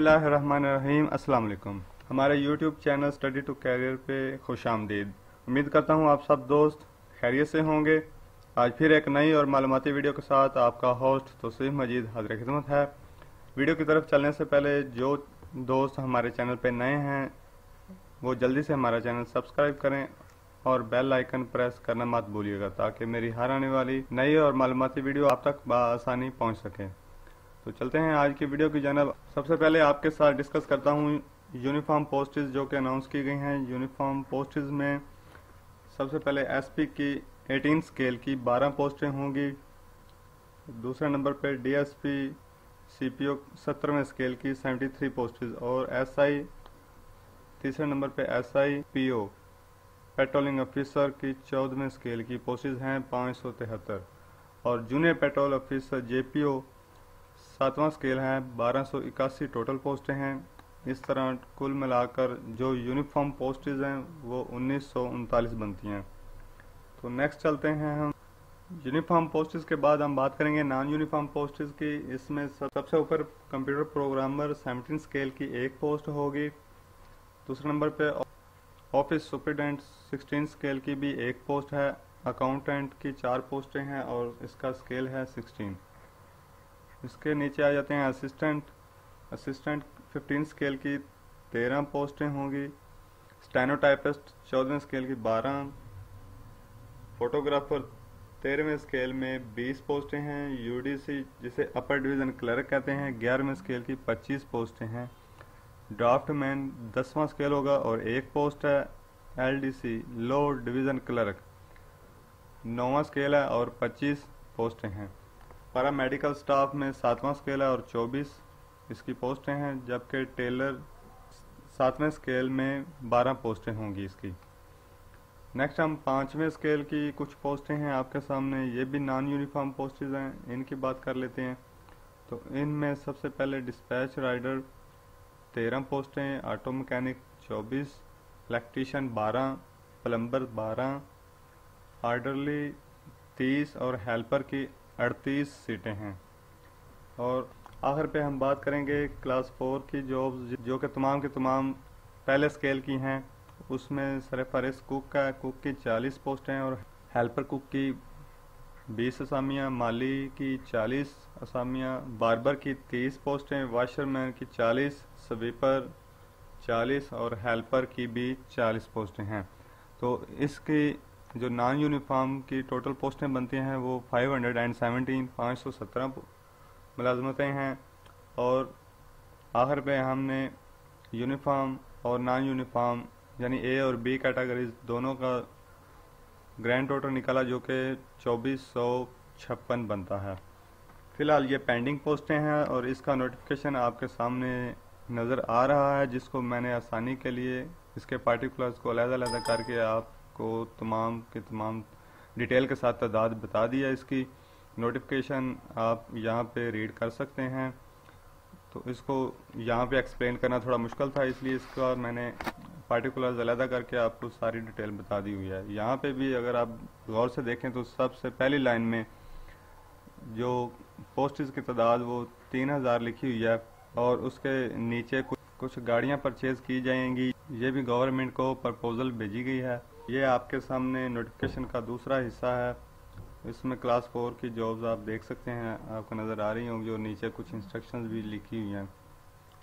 बिस्मिल्लाहिर्रहमानिर्रहीम। अस्सलाम वालेकुम। हमारे YouTube channel study to career पे खुश आमदीद। उम्मीद करता हूँ आप सब दोस्त खैरियत से होंगे। आज फिर एक नई और मालूमाती वीडियो के साथ आपका होस्ट तौसीफ मजीद हाज़िर खिदमत है। वीडियो की तरफ चलने से पहले जो दोस्त हमारे चैनल पे नए हैं वो जल्दी से हमारा चैनल सब्सक्राइब करें और बेल आइकन प्रेस करना मत भूलिएगा ताकि मेरी हर आने वाली नई और मालूमाती वीडियो आप तक बआसानी पहुँच सके। तो चलते हैं आज की वीडियो की जानब। सबसे पहले आपके साथ डिस्कस करता हूँ यूनिफॉर्म पोस्टेज जो कि अनाउंस की गई हैं। यूनिफॉर्म पोस्टेज में सबसे पहले एसपी की 18 स्केल की 12 पोस्टें होंगी। दूसरे नंबर पर डीएसपी सीपीओ 17वें स्केल की 73 पोस्टेज और एसआई तीसरे नंबर पर एसआई पीओ पेट्रोलिंग ऑफिसर की 14वें स्केल की पोस्टेज हैं 573 और जूनियर पेट्रोल ऑफिसर जेपीओ 7वां स्केल है 1281 टोटल पोस्टें हैं। इस तरह कुल मिलाकर जो यूनिफॉर्म पोस्टेज हैं वो 1939 बनती हैं। तो नेक्स्ट चलते हैं हम यूनिफॉर्म पोस्टेज के बाद हम बात करेंगे नॉन यूनिफॉर्म पोस्टेज की। इसमें सबसे ऊपर कंप्यूटर प्रोग्रामर 17 स्केल की एक पोस्ट होगी। दूसरे नंबर पे ऑफिस सुपरिटेंडेंट 16 स्केल की भी एक पोस्ट है। अकाउंटेंट की 4 पोस्टें हैं और इसका स्केल है 16। इसके नीचे आ जाते हैं असिस्टेंट 15 स्केल की 13 पोस्टें होंगी। स्टेनोटाइपिस्ट 14वें स्केल की 12। फोटोग्राफर 13वें स्केल में 20 पोस्टें हैं। यूडीसी जिसे अपर डिवीज़न क्लर्क कहते हैं 11वें स्केल की 25 पोस्टें हैं। ड्राफ्टमैन 10वां स्केल होगा और एक पोस्ट है। एलडीसी लो डिवीज़न क्लर्क 9वां स्केल है और 25 पोस्टें हैं। पैरा मेडिकल स्टाफ में 7वां स्केल है और 24 इसकी पोस्टें हैं, जबकि टेलर 7वें स्केल में 12 पोस्टें होंगी इसकी। नेक्स्ट हम 5वें स्केल की कुछ पोस्टें हैं आपके सामने, ये भी नॉन यूनिफॉर्म पोस्टेज हैं, इनकी बात कर लेते हैं। तो इनमें सबसे पहले डिस्पैच राइडर 13 पोस्टें, auto mechanic 24, electrician 12, plumber 12, orderly 30 और हेल्पर की 38 सीटें हैं। और आखिर पे हम बात करेंगे क्लास 4 की जॉब्स जो कि तमाम के तमाम पहले स्केल की हैं। उसमें सरफहरिस्त कुक है, कुक की 40 पोस्टें और हेल्पर कुक की 20 असामियाँ, माली की 40 असामियाँ, बार्बर की 30 पोस्टें, वाशरमैन की 40, स्वीपर 40 और हेल्पर की भी 40 पोस्टें हैं। तो इसकी जो नॉन यूनिफॉर्म की टोटल पोस्टें बनती हैं वो 517 मुलाजमतें हैं। और आखिर पे हमने यूनिफॉर्म और नॉन यूनिफॉर्म यानी ए और बी कैटेगरीज दोनों का ग्रैंड टोटल निकाला जो कि 2456 बनता है। फ़िलहाल ये पेंडिंग पोस्टें हैं और इसका नोटिफिकेशन आपके सामने नज़र आ रहा है, जिसको मैंने आसानी के लिए इसके पार्टिकुलर्स को अलग-अलग करके आपको तमाम के तमाम डिटेल के साथ तादाद बता दिया। इसकी नोटिफिकेशन आप यहाँ पे रीड कर सकते हैं। तो इसको यहाँ पे एक्सप्लेन करना थोड़ा मुश्किल था, इसलिए इसका मैंने पार्टिकुलर्स अलग करके आपको सारी डिटेल बता दी हुई है। यहाँ पे भी अगर आप गौर से देखें तो सबसे पहली लाइन में जो पोस्टेज की तादाद वो 3000 लिखी हुई है और उसके नीचे कुछ गाड़ियाँ परचेज़ की जाएंगी। ये भी गवर्नमेंट को प्रपोजल भेजी गई है। ये आपके सामने नोटिफिकेशन का दूसरा हिस्सा है। इसमें क्लास 4 की जॉब्स आप देख सकते हैं, आपको नज़र आ रही होंगी और नीचे कुछ इंस्ट्रक्शंस भी लिखी हुई हैं।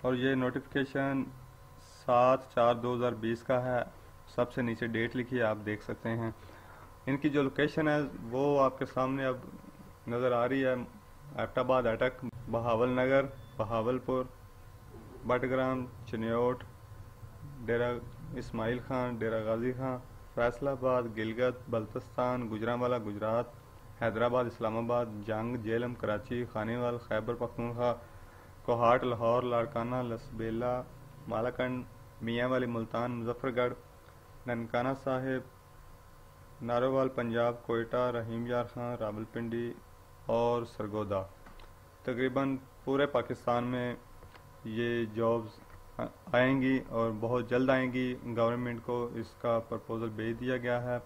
और ये नोटिफिकेशन 7/4/2020 का है। सबसे नीचे डेट लिखी है, आप देख सकते हैं। इनकी जो लोकेशन है वो आपके सामने अब नज़र आ रही है। एबटाबाद, अटक, बहावल नगर, बहावलपुर, बटग्राम, चिन्योट, डेरा इस्माइल खान, डेरा गाजी खान, फैसलाबाद, गिलगित बल्तिस्तान, गुजरांवाला गुजरात, हैदराबाद, इस्लामाबाद, जंग, जेलम, कराची, खानेवाल, खैबर पख्तूनख्वा, कोहाट, लाहौर, लाड़काना, लसबेला, मालाकंड, मियाँ वाली, मुल्तान, मुजफ्फरगढ़, ननकाना साहिब, नारोवाल, पंजाब, कोयटा, रहीम यार खां, रावलपिंडी और सरगोदा। तकरीबन पूरे पाकिस्तान में ये जॉब्स आएंगी और बहुत जल्द आएंगी। गवर्नमेंट को इसका प्रपोजल भेज दिया गया है।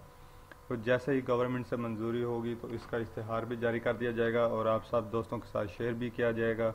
तो जैसे ही गवर्नमेंट से मंजूरी होगी तो इसका इश्तिहार भी जारी कर दिया जाएगा और आप सब दोस्तों के साथ शेयर भी किया जाएगा